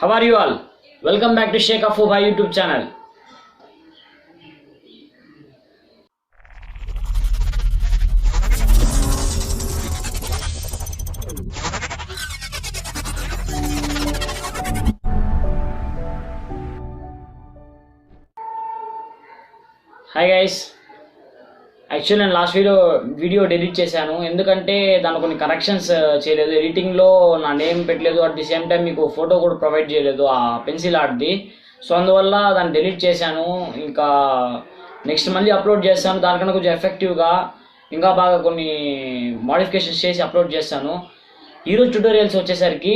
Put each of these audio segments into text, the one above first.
How are you all? Welcome back to Sheikh Afu Bhai YouTube channel. Hi guys. Actually నేను last video delete చేశాను, ఎందుకంటే దాని కొన్ని corrections చేయలేదు, ఎడిటింగ్లో నా నేమ్ పెట్టలేదు, అట్ ది సేమ్ టైం మీకు ఫోటో కూడా ప్రొవైడ్ చేయలేదు ఆ పెన్సిల్ ఆర్ట్ది. సో అందువల్ల దాన్ని డెలీట్ చేశాను. ఇంకా నెక్స్ట్ మళ్ళీ అప్లోడ్ చేస్తాను, దానికన్నా కొంచెం ఎఫెక్టివ్గా ఇంకా బాగా కొన్ని మోడిఫికేషన్స్ చేసి అప్లోడ్ చేస్తాను. ఈరోజు ట్యూటోరియల్స్ వచ్చేసరికి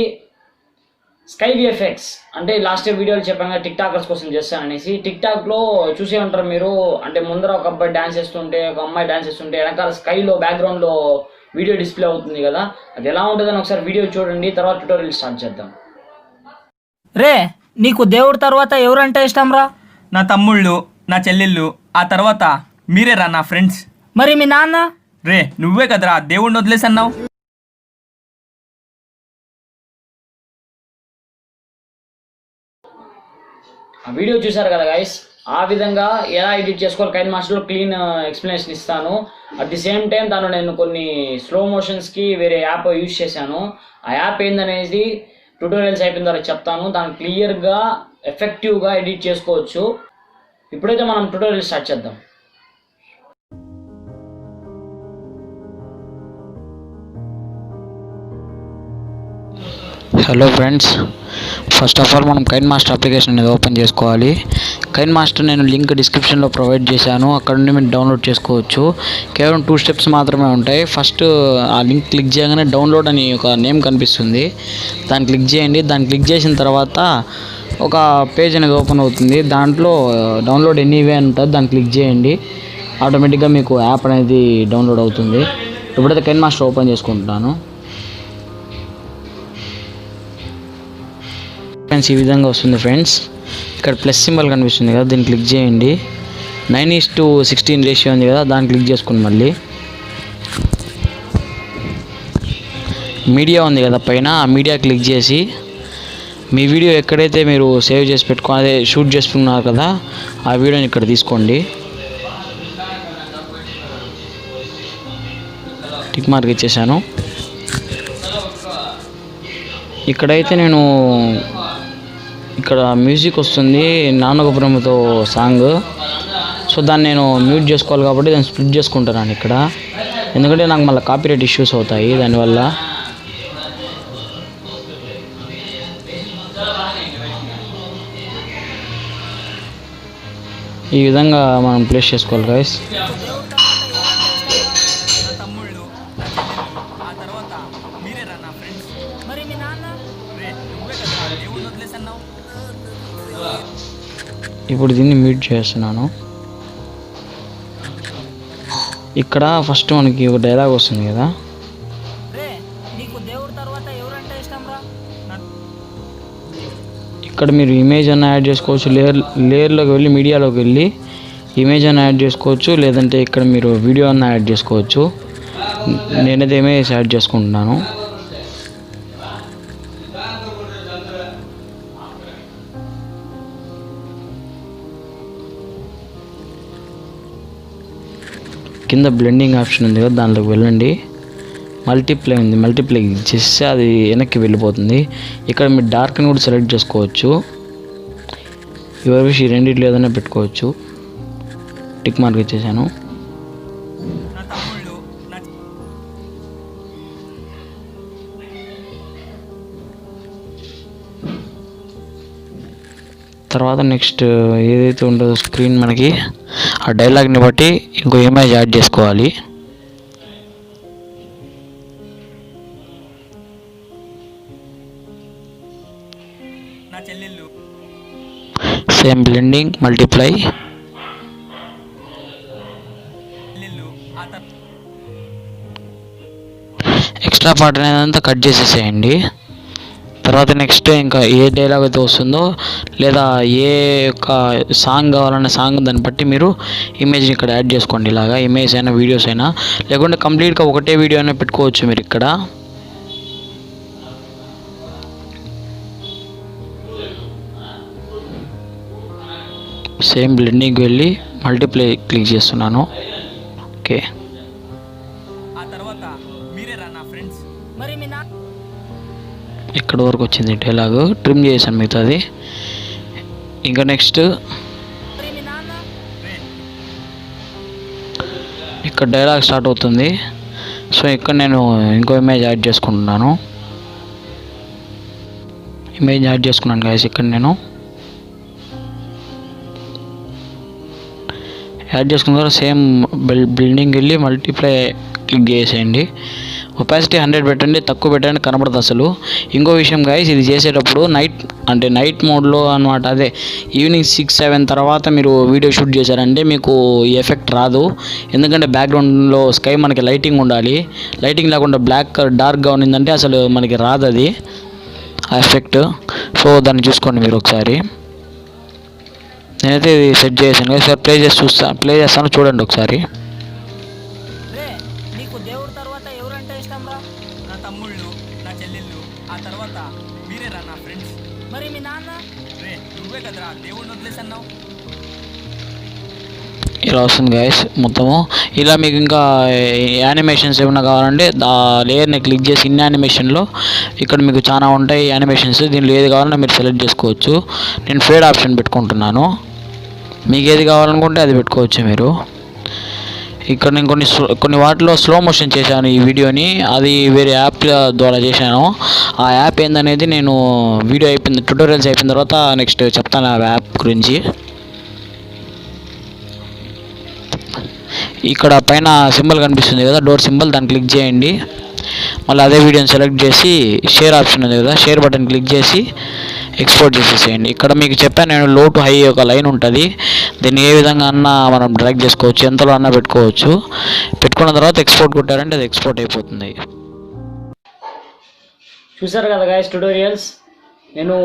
స్కై విఎఫ్ఎక్స్ అంటే లాస్ట్ వీడియోలో చెప్పాను కదా, టిక్ టాకర్స్ కోసం చేస్తాననేసి. టిక్ టాక్లో చూసే ఉంటారు మీరు, అంటే ముందర ఒక అబ్బాయి డ్యాన్స్ చేస్తుంటే, ఒక అమ్మాయి డ్యాన్స్ చేస్తుంటే వెనకాల స్కైలో బ్యాక్గ్రౌండ్లో వీడియో డిస్ప్లే అవుతుంది కదా, అది ఎలా ఉంటుందని ఒకసారి వీడియో చూడండి, తర్వాత ట్యూటోరియల్ స్టార్ట్ చేద్దాం. రే, నీకు దేవుడి తర్వాత ఎవరంటే ఇష్టం రా? నా తమ్ముళ్ళు, నా చెల్లెళ్ళు, ఆ తర్వాత మీరేరా నా ఫ్రెండ్స్. మరి మీ నాన్న? రే, నువ్వే కదరా దేవుడిని వదిలేసన్నావు. ఆ వీడియో చూసారు కదా గైస్, ఆ విధంగా ఎలా ఎడిట్ చేసుకోవాలి కైన్ మాస్టర్లో క్లీన్ ఎక్స్ప్లెనేషన్ ఇస్తాను. అట్ ది సేమ్ టైం దాన్ని నేను కొన్ని స్లో మోషన్స్కి వేరే యాప్ యూజ్ చేశాను. ఆ యాప్ ఏందనేది ట్యూటోరియల్స్ అయిపోయిన తర్వాత చెప్తాను. దాన్ని క్లియర్గా ఎఫెక్టివ్గా ఎడిట్ చేసుకోవచ్చు. ఇప్పుడైతే మనం ట్యూటోరియల్ స్టార్ట్ చేద్దాం. Hello friends, first of all మనం కైన్మాస్టర్ అప్లికేషన్ అనేది ఓపెన్ చేసుకోవాలి. కైన్మాస్టర్ నేను లింక్ డిస్క్రిప్షన్లో ప్రొవైడ్ చేశాను, అక్కడ నుండి మీరు డౌన్లోడ్ చేసుకోవచ్చు. కేవలం 2 స్టెప్స్ మాత్రమే ఉంటాయి. ఫస్ట్ ఆ లింక్ క్లిక్ చేయగానే డౌన్లోడ్ అని ఒక నేమ్ కనిపిస్తుంది, దాన్ని క్లిక్ చేయండి. దాన్ని క్లిక్ చేసిన తర్వాత ఒక పేజ్ అనేది ఓపెన్ అవుతుంది, దాంట్లో డౌన్లోడ్ ఎనీవే అని ఉంటుంది, దాన్ని క్లిక్ చేయండి. ఆటోమేటిక్గా మీకు యాప్ అనేది డౌన్లోడ్ అవుతుంది. ఇప్పుడైతే కైన్మాస్టర్ ఓపెన్ చేసుకుంటున్నాను. ఈ విధంగా వస్తుంది ఫ్రెండ్స్. ఇక్కడ ప్లస్ సింబల్ కనిపిస్తుంది కదా, దీన్ని క్లిక్ చేయండి. 9:16 రేషియో ఉంది కదా, దాన్ని క్లిక్ చేసుకోండి. మళ్ళీ మీడియా ఉంది కదా పైన, ఆ మీడియా క్లిక్ చేసి మీ వీడియో ఎక్కడైతే మీరు సేవ్ చేసి అదే షూట్ చేసుకున్నారు కదా, ఆ వీడియోని ఇక్కడ తీసుకోండి. టిక్ మార్క్ ఇచ్చేసాను. ఇక్కడైతే నేను ఇక్కడ మ్యూజిక్ వస్తుంది, నాన్నగోపురంతో సాంగ్. సో దాన్ని నేను మ్యూట్ చేసుకోవాలి కాబట్టి దాన్ని స్ప్లిట్ చేసుకుంటున్నాను ఇక్కడ, ఎందుకంటే నాకు మళ్ళీ కాపీరైట్ ఇష్యూస్ అవుతాయి దానివల్ల. ఈ విధంగా మనం ప్లేస్ చేసుకోవాలి గైస్. ఇప్పుడు దీన్ని మ్యూట్ చేస్తున్నాను. ఇక్కడ ఫస్ట్ మనకి ఒక డైలాగ్ వస్తుంది కదా, ఇక్కడ మీరు ఇమేజ్ అన్న యాడ్ చేసుకోవచ్చు, లేయర్లోకి వెళ్ళి మీడియాలోకి వెళ్ళి ఇమేజ్ అన్న యాడ్ చేసుకోవచ్చు, లేదంటే ఇక్కడ మీరు వీడియో అన్న యాడ్ చేసుకోవచ్చు. నేనైతే ఇమేజ్ యాడ్ చేసుకుంటున్నాను. కింద బ్లెండింగ్ ఆప్షన్ ఉంది కదా, దాంట్లోకి వెళ్ళండి. మల్టీప్లై ఉంది, మల్టీప్లై చేస్తే అది వెనక్కి వెళ్ళిపోతుంది. ఇక్కడ మీరు డార్క్ని కూడా సెలెక్ట్ చేసుకోవచ్చు, ఎవరి విషయం రెండిట్లో ఏదైనా పెట్టుకోవచ్చు. టిక్ మార్క్ ఇచ్చేసాను. తర్వాత నెక్స్ట్ ఏదైతే ఉంటుందో స్క్రీన్ మనకి ఆ డైలాగ్ని బట్టి ఇంకో ఇమేజ్ యాడ్ చేసుకోవాలి. Same blending, multiply. Extra part అనేది అంతా కట్ చేసేసేయండి. తర్వాత నెక్స్ట్ ఇంకా ఏ డైలాగ్ అయితే వస్తుందో లేదా ఏ యొక్క సాంగ్ కావాలన్న సాంగ్ దాన్ని బట్టి మీరు ఇమేజ్ని ఇక్కడ యాడ్ చేసుకోండి. ఇలాగా ఇమేజ్ అయినా వీడియోస్ అయినా, లేకుంటే కంప్లీట్గా ఒకటే వీడియో అయినా పెట్టుకోవచ్చు మీరు ఇక్కడ. సేమ్ బ్లెండింగ్కి వెళ్ళి మల్టీప్లై క్లిక్ చేస్తున్నాను. ఓకే, ఆ తర్వాత మీరే రా నా ఫ్రెండ్స్. మరి మీ నా ఇక్కడ వరకు వచ్చింది డైలాగ్. ట్రిమ్ చేశాను మిగతాది. ఇంకా నెక్స్ట్ మరి మీ నాన్న రే ఇక్కడ డైలాగ్ స్టార్ట్ అవుతుంది. సో ఇక్కడ నేను ఇంకో ఇమేజ్ యాడ్ చేసుకుంటున్నాను. ఇమేజ్ యాడ్ చేసుకున్నాను గైస్. ఇక్కడ నేను యాడ్ చేసుకున్న తర్వాత సేమ్ బిల్డింగ్ వెళ్ళి మల్టీప్లై క్లిక్ చేసేయండి. ఒపాసిటీ 100 పెట్టండి, తక్కువ పెట్టండి కనబడదు అసలు. ఇంకో విషయం గైస్, ఇది చేసేటప్పుడు నైట్ మోడ్లో అనమాట. అదే ఈవినింగ్ 6-7 తర్వాత మీరు వీడియో షూట్ చేశారంటే మీకు ఈ ఎఫెక్ట్ రాదు. ఎందుకంటే బ్యాక్గ్రౌండ్లో స్కై మనకి లైటింగ్ ఉండాలి. లైటింగ్ లేకుండా డార్క్గా ఉన్నిందంటే అసలు మనకి రాదు అది ఆ ఎఫెక్ట్. సో దాన్ని చూసుకోండి మీరు ఒకసారి. నేనైతే ఇది సెట్ చేసాను. ఒకసారి ప్లే చేస్తాను చూడండి ఒకసారి. రే నీకు దేవుడి తర్వాత ఎవరంటే ఇష్టం రా? నా తమ్ముళ్ళు, నా చెల్లెళ్ళు, ఆ తర్వాత మీరే రా నా ఫ్రెండ్స్. మరి మీ నాన్న రే నువ్వే కదరా దేవుడిని వదిలేసన్నావు. ఇలా వస్తుంది గైస్ మొత్తము. ఇలా మీకు ఇంకా యానిమేషన్స్ ఏమైనా కావాలంటే ఆ లేయర్ని క్లిక్ చేసి ఇన్ యానిమేషన్లో ఇక్కడ మీకు చాలా ఉంటాయి యానిమేషన్స్. దీనిలో ఏది కావాలన్నా మీరు సెలెక్ట్ చేసుకోవచ్చు. నేను ఫేడ్ ఆప్షన్ పెట్టుకుంటున్నాను. మీకు ఏది కావాలనుకుంటే అది పెట్టుకోవచ్చు మీరు. ఇక్కడ నేను కొన్ని వాటిలో స్లో మోషన్ చేశాను ఈ వీడియోని. అది వేరే యాప్ ద్వారా చేశాను. ఆ యాప్ ఏందనేది నేను వీడియో అయిపోయింది, ట్యూటోరియల్స్ అయిపోయిన తర్వాత నెక్స్ట్ చెప్తాను ఆ యాప్ గురించి. ఇక్కడ పైన సింబల్ కనిపిస్తుంది కదా, డోర్ సింబల్, దాన్ని క్లిక్ చేయండి. మళ్ళీ అదే వీడియోని సెలెక్ట్ చేసి షేర్ ఆప్షన్ ఉంది కదా, షేర్ బటన్ క్లిక్ చేసి ఎక్స్పోర్ట్ చేసేసేయండి. ఇక్కడ మీకు చెప్పాను నేను, లో టు హై ఒక లైన్ ఉంటుంది. దీన్ని ఏ విధంగా అన్నా మనం డ్రాగ్ చేసుకోవచ్చు, ఎంతలో అన్నా పెట్టుకోవచ్చు. పెట్టుకున్న తర్వాత ఎక్స్పోర్ట్ కొట్టారంటే అది ఎక్స్పోర్ట్ అయిపోతుంది. చూసారు కదా గైస్ ట్యూటోరియల్స్. నేను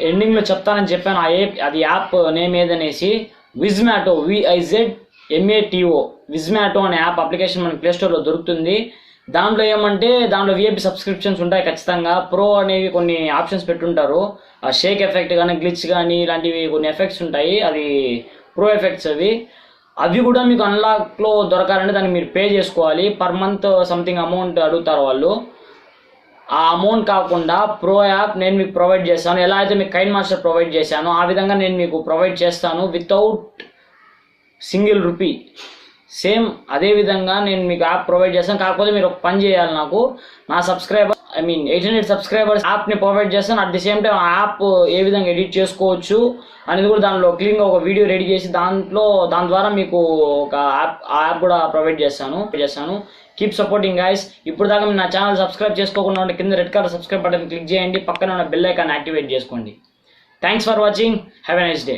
ఎండింగ్లో చెప్తానని చెప్పాను. అది యాప్ నేమ్ ఏదనేసి విజ్మాటో, VIZMATO విజ్మాటో అనే యాప్ అప్లికేషన్ మనకి ప్లేస్టోర్లో దొరుకుతుంది. దాంట్లో ఏమంటే దాంట్లో విఐపి సబ్స్క్రిప్షన్స్ ఉంటాయి ఖచ్చితంగా. ప్రో అనేవి కొన్ని ఆప్షన్స్ పెట్టుంటారు. షేక్ ఎఫెక్ట్ కానీ, గ్లిచ్ కానీ, ఇలాంటివి కొన్ని ఎఫెక్ట్స్ ఉంటాయి. అది ప్రో ఎఫెక్ట్స్. అవి కూడా మీకు అన్లాక్లో దొరకాలంటే దానికి మీరు పే చేసుకోవాలి. పర్ మంత్ సంథింగ్ అమౌంట్ అడుగుతారు వాళ్ళు. ఆ అమౌంట్ కాకుండా ప్రో యాప్ నేను మీకు ప్రొవైడ్ చేస్తాను. ఎలా అయితే మీకు కైన్మాస్టర్ ప్రొవైడ్ చేశానో ఆ విధంగా నేను మీకు ప్రొవైడ్ చేస్తాను వితౌట్ సింగిల్ రూపీ. సేమ్ అదే విధంగా నేను మీకు యాప్ ప్రొవైడ్ చేస్తాను. కాకపోతే మీరు ఒక పని చేయాలి, నాకు నా 800 సబ్స్క్రైబర్స్ యాప్ని ప్రొవైడ్ చేస్తాను. అట్ ది సేమ్ టైం ఆ యాప్ ఏ విధంగా ఎడిట్ చేసుకోవచ్చు అనేది కూడా దానిలో క్లీన్గా ఒక వీడియో రెడీ చేసి దాని ద్వారా మీకు ఒక యాప్ కూడా ప్రొవైడ్ చేస్తాను. Keep supporting guys. ఇప్పుడు దాకా మీరు నా ఛానల్ సబ్స్క్రైబ్ చేసుకోకుండా ఉంటే కింద red colour subscribe button click చేయండి. పక్కన ఉన్న బెల్ ఐకాన్ యాక్టివేట్ చేసుకోండి. Thanks for watching. Have a nice day.